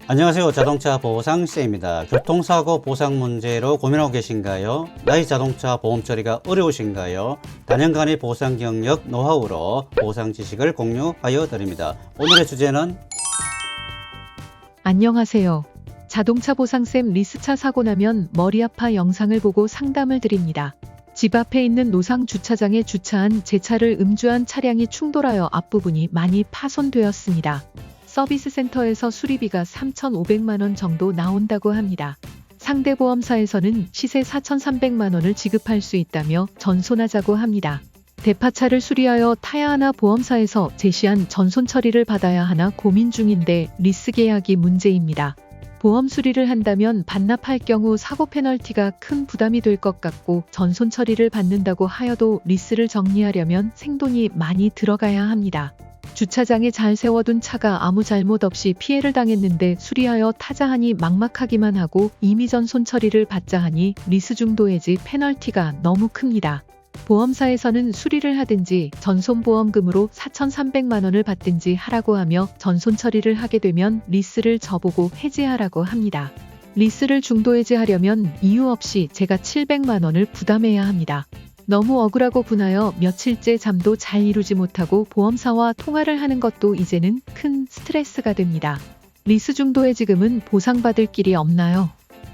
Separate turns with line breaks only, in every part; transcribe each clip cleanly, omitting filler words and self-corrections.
안녕하세요. 자동차 보상쌤입니다. 교통사고 보상 문제로 고민하고 계신가요? 나의 자동차 보험 처리가 어려우신가요? 다년간의 보상 경력, 노하우로 보상 지식을 공유하여 드립니다. 오늘의 주제는
안녕하세요. 자동차 보상쌤 리스차 사고 나면 머리 아파 영상을 보고 상담을 드립니다. 집 앞에 있는 노상 주차장에 주차한 제 차를 음주한 차량이 충돌하여 앞부분이 많이 파손되었습니다. 서비스 센터에서 수리비가 3,500만원 정도 나온다고 합니다. 상대 보험사에서는 시세 4,300만원을 지급할 수 있다며 전손하자고 합니다. 대파차를 수리하여 타야 하나 보험사에서 제시한 전손 처리를 받아야 하나 고민 중인데 리스 계약이 문제입니다. 보험 수리를 한다면 반납할 경우 사고 페널티가 큰 부담이 될 것 같고 전손 처리를 받는다고 하여도 리스를 정리하려면 생돈이 많이 들어가야 합니다. 주차장에 잘 세워둔 차가 아무 잘못 없이 피해를 당했는데 수리하여 타자 하니 막막하기만 하고 이미 전손 처리를 받자 하니 리스 중도 해지 페널티가 너무 큽니다. 보험사에서는 수리를 하든지 전손보험금으로 4,300만원을 받든지 하라고 하며 전손 처리를 하게 되면 리스를 저보고 해지하라고 합니다. 리스를 중도 해지하려면 이유 없이 제가 700만원을 부담해야 합니다. 너무 억울하고 분하여 며칠째 잠도 잘 이루지 못하고 보험사와 통화를 하는 것도 이제는 큰 스트레스가 됩니다. 리스 중도 해지금은 보상받을 길이 없나요?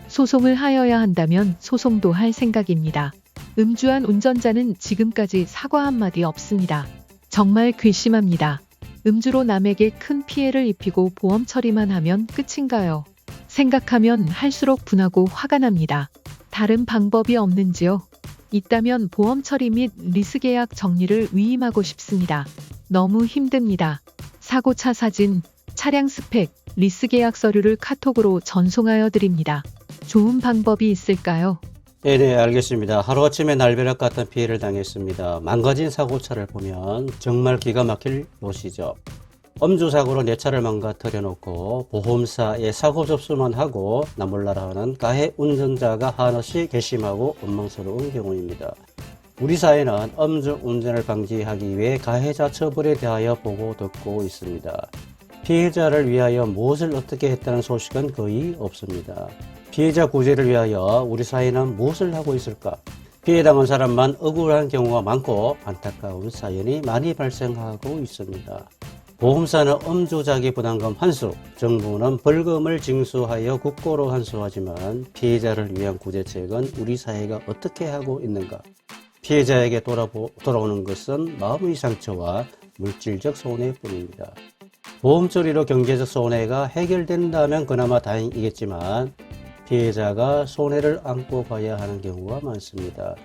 소송을 하여야 한다면 소송도 할 생각입니다. 음주한 운전자는 지금까지 사과 한마디 없습니다. 정말 괘씸합니다. 음주로 남에게 큰 피해를 입히고 보험 처리만 하면 끝인가요? 생각하면 할수록 분하고 화가 납니다. 다른 방법이 없는지요? 있다면 보험 처리 및 리스 계약 정리를 위임하고 싶습니다. 너무 힘듭니다. 사고차 사진, 차량 스펙, 리스 계약 서류를 카톡으로 전송하여 드립니다. 좋은 방법이 있을까요?
네, 알겠습니다. 하루아침에 날벼락 같은 피해를 당했습니다. 망가진 사고차를 보면 정말 기가 막힐 노시죠. 음주사고로 내 차를 망가뜨려 놓고 보험사에 사고 접수만 하고 나몰라라 하는 가해 운전자가 한없이 괘씸하고 원망스러운 경우입니다. 우리 사회는 음주 운전을 방지하기 위해 가해자 처벌에 대하여 보고 듣고 있습니다. 피해자를 위하여 무엇을 어떻게 했다는 소식은 거의 없습니다. 피해자 구제를 위하여 우리 사회는 무엇을 하고 있을까? 피해당한 사람만 억울한 경우가 많고 안타까운 사연이 많이 발생하고 있습니다. 보험사는 음주자기 부담금 환수, 정부는 벌금을 징수하여 국고로 환수하지만 피해자를 위한 구제책은 우리 사회가 어떻게 하고 있는가? 피해자에게 돌아오는 것은 마음의 상처와 물질적 손해뿐입니다. 보험 처리로 경제적 손해가 해결된다면 그나마 다행이겠지만 피해자가 손해를 안고 가야 하는 경우가 많습니다.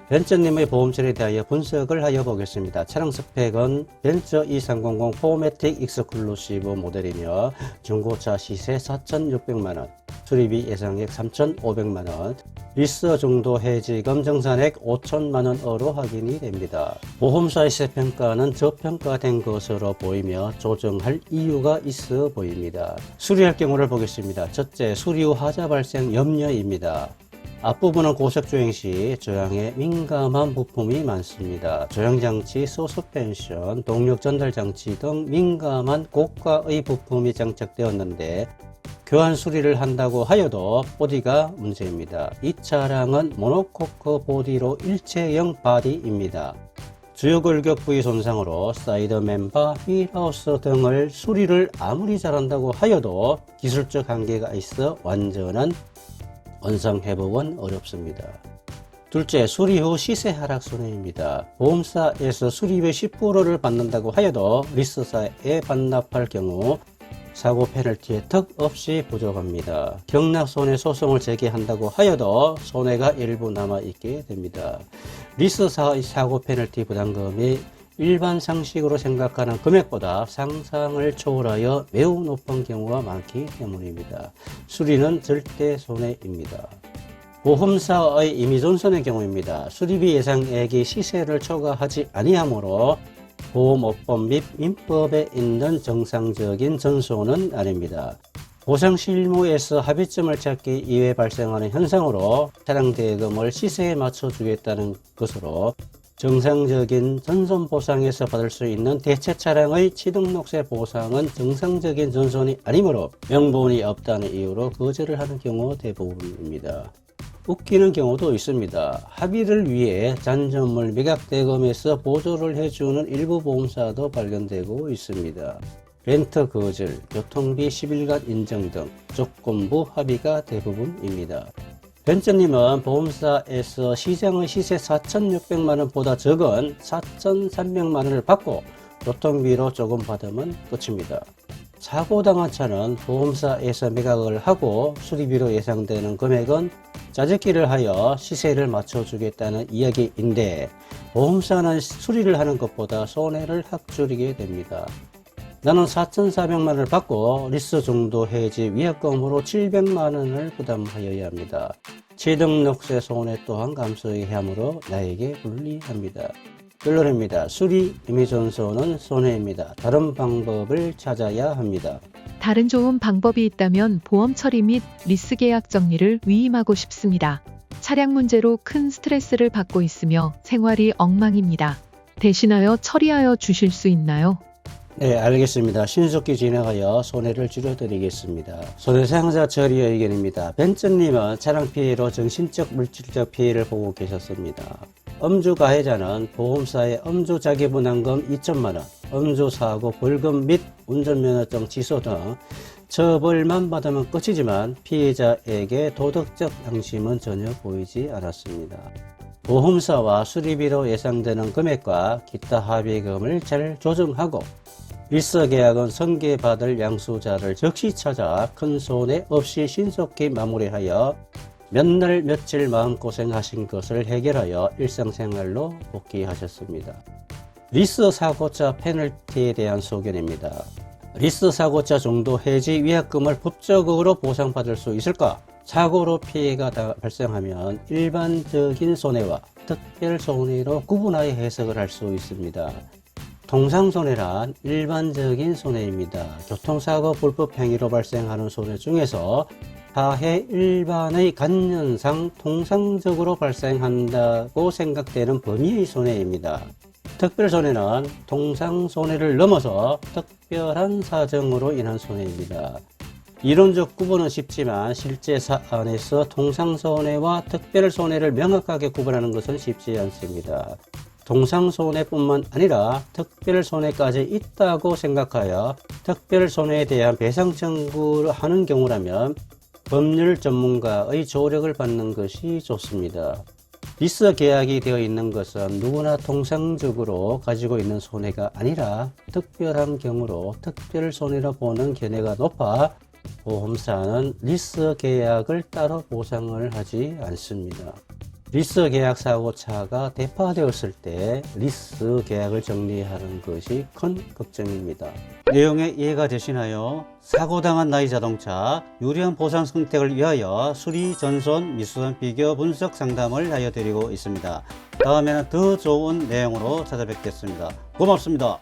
벤처님의 보험 처리에 대하여 분석을 하여 보겠습니다. 차량 스펙은 벤처 2300 포매틱 익스클루시브 모델이며 중고차 시세 4,600만원, 수리비 예상액 3,500만원, 리스 중도 해지금 정산액 5천만원으로 확인이 됩니다. 보험사의 시세평가는 저평가된 것으로 보이며 조정할 이유가 있어 보입니다. 수리할 경우를 보겠습니다. 첫째, 수리 후 하자 발생 염려입니다. 앞부분은 고속주행 시 조향에 민감한 부품이 많습니다. 조향장치, 서스펜션, 동력 전달장치 등 민감한 고가의 부품이 장착되었는데 교환 수리를 한다고 하여도 보디가 문제입니다. 이 차량은 모노코크 보디로 일체형 바디입니다. 주요 골격 부위 손상으로 사이드 멤버, 휠하우스 등을 수리를 아무리 잘한다고 하여도 기술적 한계가 있어 완전한 원상 회복은 어렵습니다. 둘째, 수리 후 시세 하락 손해입니다. 보험사에서 수리비 10%를 받는다고 하여도 리스사에 반납할 경우 사고 페널티에 턱 없이 부족합니다. 경락 손해 소송을 제기한다고 하여도 손해가 일부 남아있게 됩니다. 리스사의 사고 페널티 부담금이 일반 상식으로 생각하는 금액보다 상상을 초월하여 매우 높은 경우가 많기 때문입니다. 수리는 절대 손해입니다. 보험사의 임의존선의 경우입니다. 수리비 예상액이 시세를 초과하지 아니하므로 보험업법 및 민법에 있는 정상적인 전손은 아닙니다. 보상 실무에서 합의점을 찾기 이외에 발생하는 현상으로 차량 대금을 시세에 맞춰주겠다는 것으로 정상적인 전손 보상에서 받을 수 있는 대체 차량의 취등록세 보상은 정상적인 전손이 아니므로 명분이 없다는 이유로 거절을 하는 경우 대부분입니다. 웃기는 경우도 있습니다. 합의를 위해 잔존물 매각대금에서 보조를 해주는 일부 보험사도 발견되고 있습니다. 렌트 거절, 교통비 10일간 인정 등 조건부 합의가 대부분입니다. 벤츠님은 보험사에서 시장의 시세 4,600만원보다 적은 4,300만원을 받고 교통비로 조금 받으면 끝입니다. 사고당한 차는 보험사에서 매각을 하고 수리비로 예상되는 금액은 짜집기를 하여 시세를 맞춰주겠다는 이야기인데 보험사는 수리를 하는 것보다 손해를 확 줄이게 됩니다. 나는 4,400만원을 받고 리스 중도 해지 위약금으로 700만원을 부담하여야 합니다. 취등록세 손해 또한 감수해야 하므로 나에게 불리합니다. 결론입니다. 수리 임의전손은 손해입니다. 다른 방법을 찾아야 합니다.
다른 좋은 방법이 있다면 보험 처리 및 리스 계약 정리를 위임하고 싶습니다. 차량 문제로 큰 스트레스를 받고 있으며 생활이 엉망입니다. 대신하여 처리하여 주실 수 있나요?
네, 알겠습니다. 신속히 진행하여 손해를 줄여드리겠습니다. 손해상자 처리의 의견입니다. 벤츠님은 차량 피해로 정신적 물질적 피해를 보고 계셨습니다. 음주 가해자는 보험사에 음주 자기분담금 2천만원, 음주 사고 벌금 및 운전면허증 취소 등 처벌만 받으면 끝이지만 피해자에게 도덕적 양심은 전혀 보이지 않았습니다. 보험사와 수리비로 예상되는 금액과 기타 합의금을 잘 조정하고 리스 계약은 승계받을 양수자를 즉시 찾아 큰 손해 없이 신속히 마무리하여 몇 날 며칠 마음고생하신 것을 해결하여 일상생활로 복귀하셨습니다. 리스 사고차 페널티에 대한 소견입니다. 리스 사고차 중도 해지 위약금을 법적으로 보상받을 수 있을까? 사고로 피해가 발생하면 일반적인 손해와 특별 손해로 구분하여 해석을 할 수 있습니다. 통상손해란 일반적인 손해입니다. 교통사고 불법 행위로 발생하는 손해 중에서 사회 일반의 관념상 통상적으로 발생한다고 생각되는 범위의 손해입니다. 특별손해는 통상손해를 넘어서 특별한 사정으로 인한 손해입니다. 이론적 구분은 쉽지만 실제 사안에서 통상손해와 특별손해를 명확하게 구분하는 것은 쉽지 않습니다. 통상손해뿐만 아니라 특별손해까지 있다고 생각하여 특별손해에 대한 배상 청구를 하는 경우라면 법률 전문가의 조력을 받는 것이 좋습니다. 리스 계약이 되어 있는 것은 누구나 통상적으로 가지고 있는 손해가 아니라 특별한 경우로 특별손해로 보는 견해가 높아 보험사는 리스 계약을 따로 보상을 하지 않습니다. 리스 계약 사고차가 대파되었을 때 리스 계약을 정리하는 것이 큰 걱정입니다. 내용에 이해가 되시나요? 사고당한 나이 자동차 유리한 보상 선택을 위하여 수리, 전손, 미수선 비교 분석 상담을 하여 드리고 있습니다. 다음에는 더 좋은 내용으로 찾아뵙겠습니다. 고맙습니다.